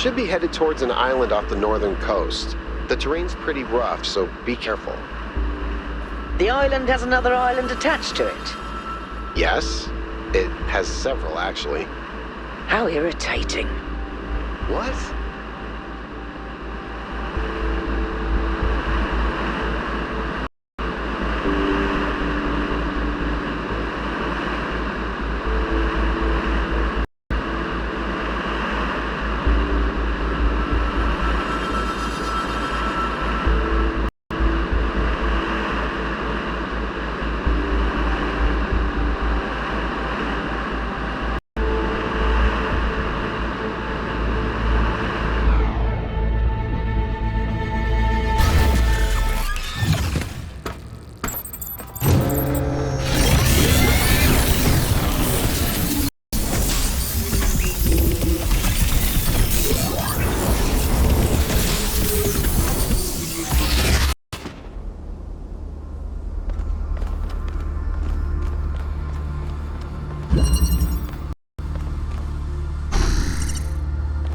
should be headed towards an island off the northern coast. The terrain's pretty rough, so be careful. The island has another island attached to it. Yes, it has several, actually. How irritating. What?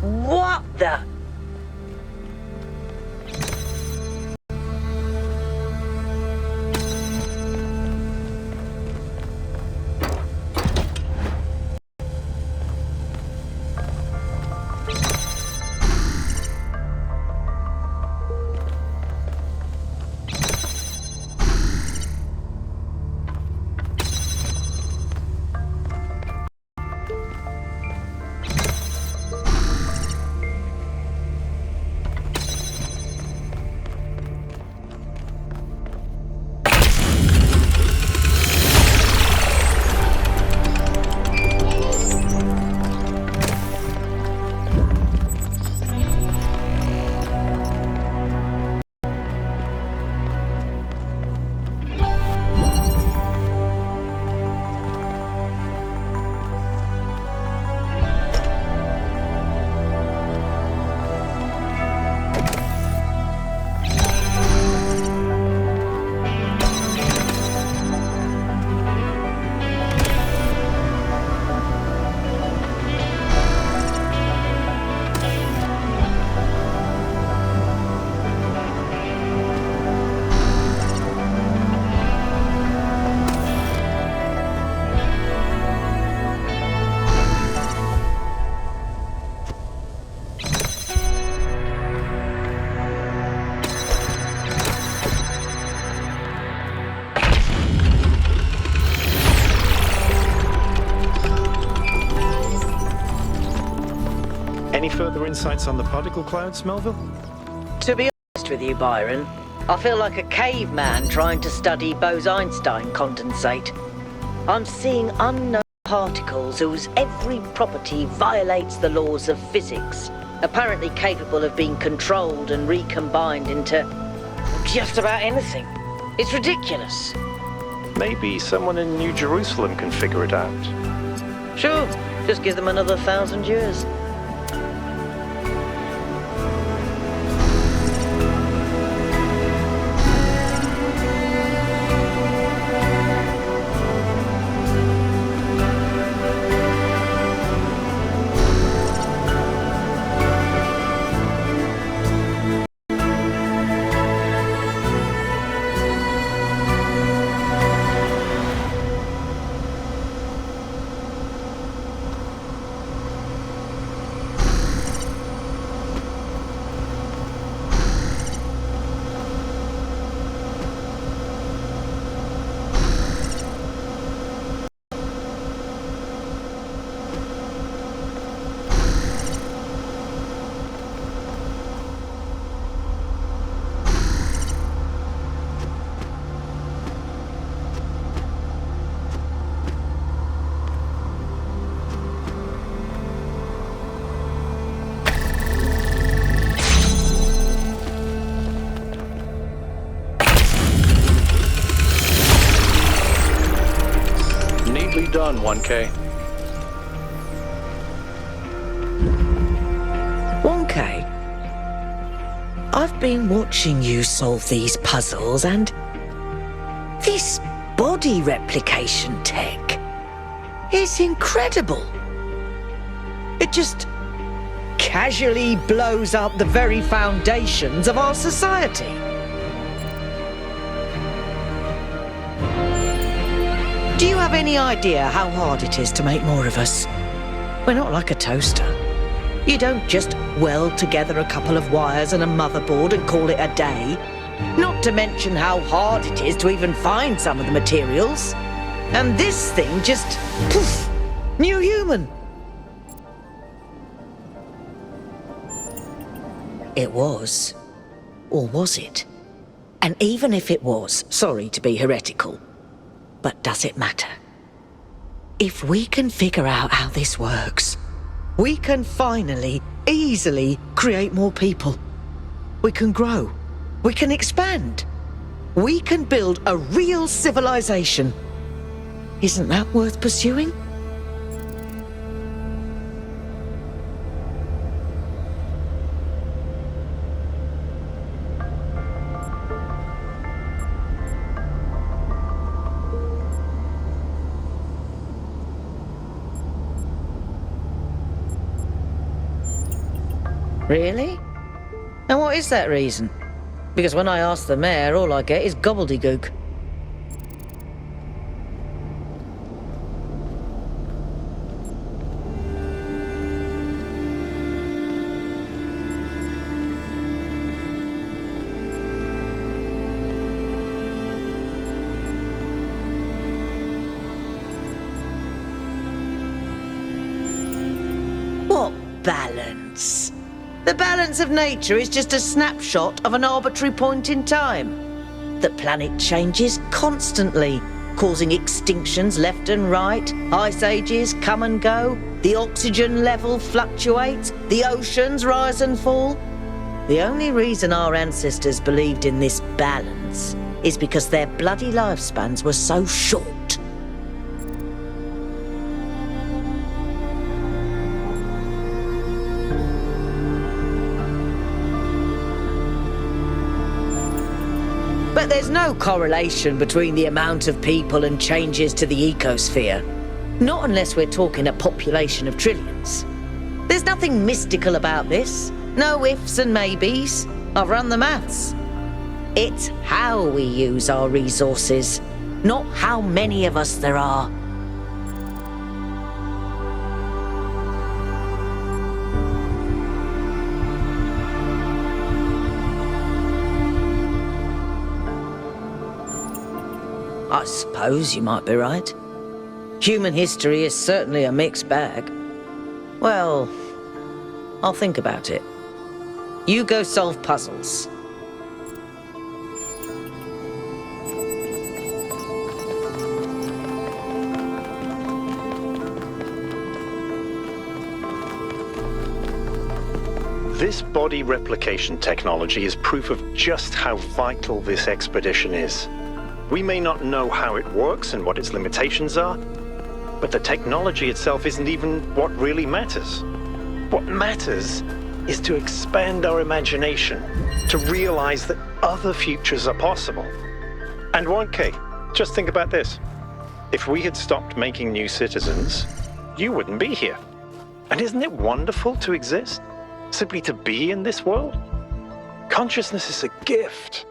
What the? Any further insights on the particle clouds, Melville? To be honest with you, Byron, I feel like a caveman trying to study Bose-Einstein condensate. I'm seeing unknown particles whose every property violates the laws of physics, apparently capable of being controlled and recombined into just about anything. It's ridiculous. Maybe someone in New Jerusalem can figure it out. Sure, just give them another 1,000 years. Done, 1K. 1K? I've been watching you solve these puzzles, and this body replication tech is incredible. It just casually blows up the very foundations of our society. Do you have any idea how hard it is to make more of us? We're not like a toaster. You don't just weld together a couple of wires and a motherboard and call it a day. Not to mention how hard it is to even find some of the materials. And this thing just, poof, new human. It was. Or was it? And even if it was, sorry to be heretical, but does it matter? If we can figure out how this works, we can finally, easily create more people. We can grow. We can expand. We can build a real civilization. Isn't that worth pursuing? Really? And what is that reason? Because when I ask the mayor, all I get is gobbledygook. What balance? The balance of nature is just a snapshot of an arbitrary point in time. The planet changes constantly, causing extinctions left and right. Ice ages come and go. The oxygen level fluctuates. The oceans rise and fall. The only reason our ancestors believed in this balance is because their bloody lifespans were so short. But there's no correlation between the amount of people and changes to the ecosphere. Not unless we're talking a population of trillions. There's nothing mystical about this. No ifs and maybes. I've run the maths. It's how we use our resources, not how many of us there are. I suppose you might be right. Human history is certainly a mixed bag. Well, I'll think about it. You go solve puzzles. This body replication technology is proof of just how vital this expedition is. We may not know how it works and what its limitations are, but the technology itself isn't even what really matters. What matters is to expand our imagination, to realize that other futures are possible. And 1K, just think about this. If we had stopped making new citizens, you wouldn't be here. And isn't it wonderful to exist? Simply to be in this world? Consciousness is a gift.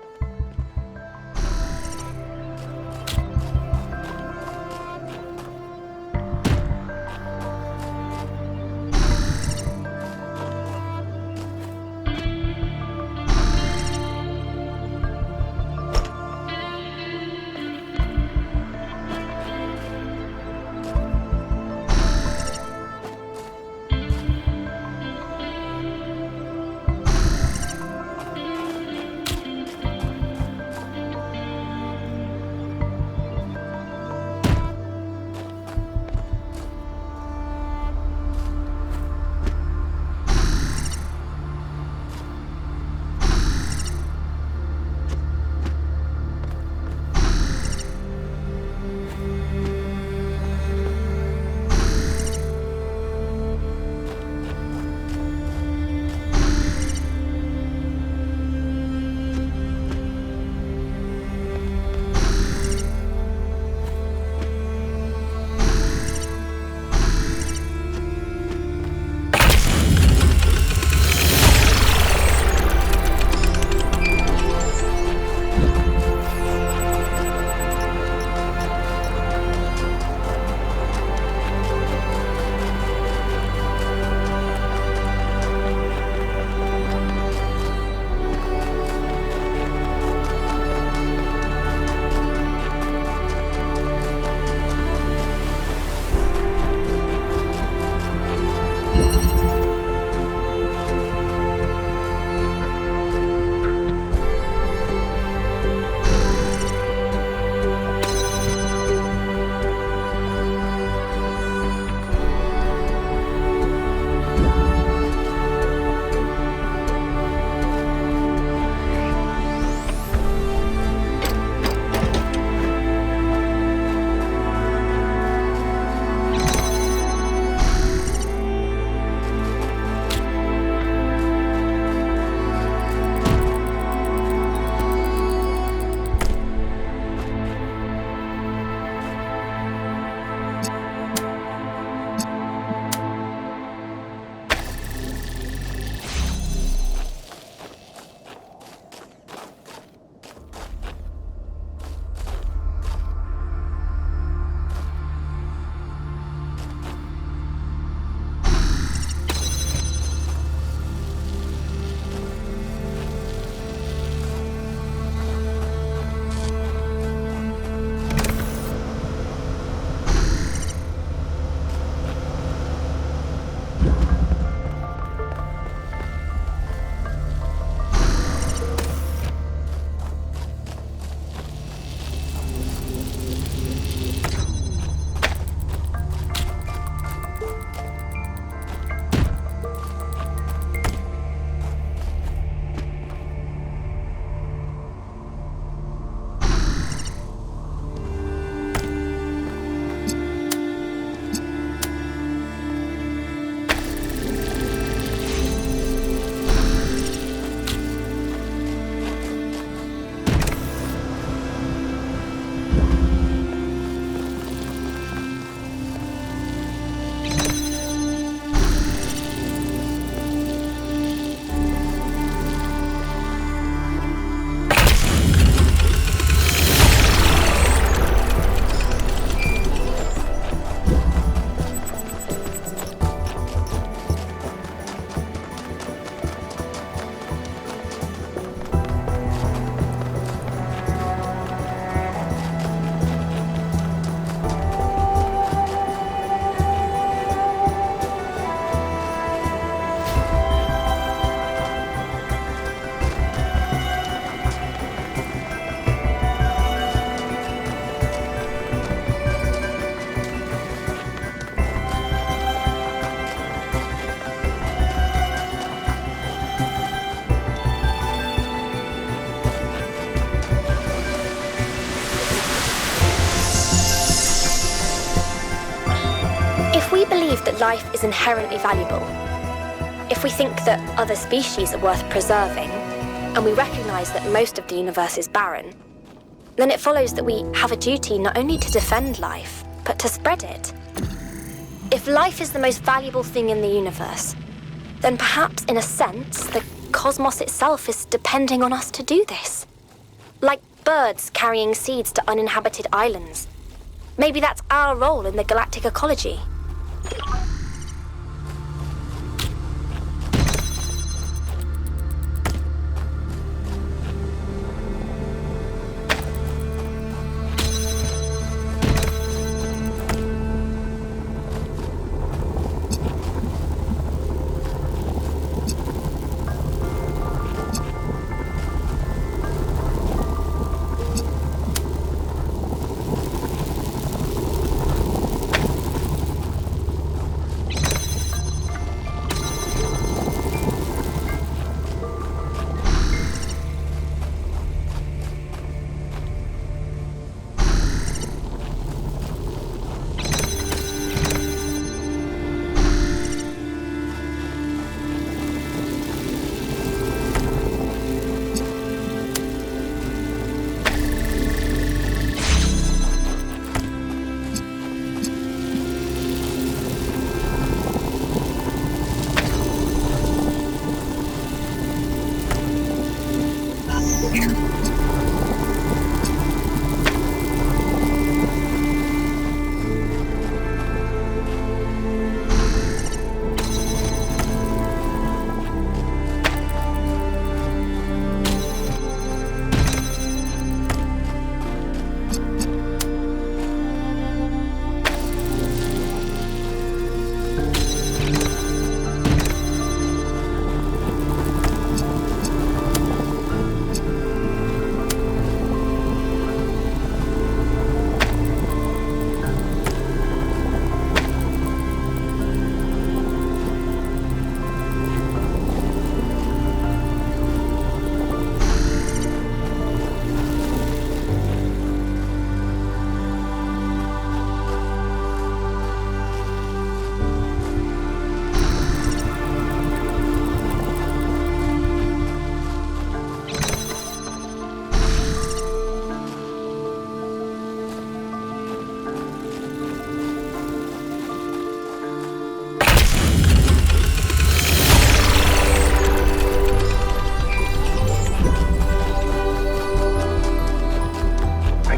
that life is inherently valuable. If we think that other species are worth preserving, and we recognize that most of the universe is barren, then it follows that we have a duty not only to defend life, but to spread it. If life is the most valuable thing in the universe, then perhaps, in a sense, the cosmos itself is depending on us to do this. Like birds carrying seeds to uninhabited islands. Maybe that's our role in the galactic ecology.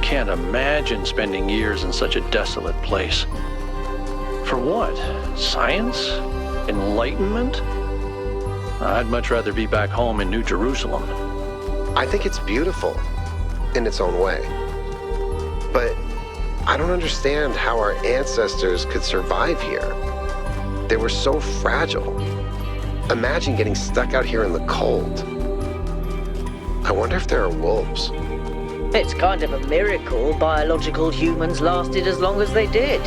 Can't imagine spending years in such a desolate place. For what? Science? Enlightenment? I'd much rather be back home in New Jerusalem. I think it's beautiful in its own way. But I don't understand how our ancestors could survive here. They were so fragile. Imagine getting stuck out here in the cold. I wonder if there are wolves. It's kind of a miracle biological humans lasted as long as they did.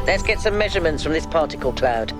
Let's get some measurements from this particle cloud.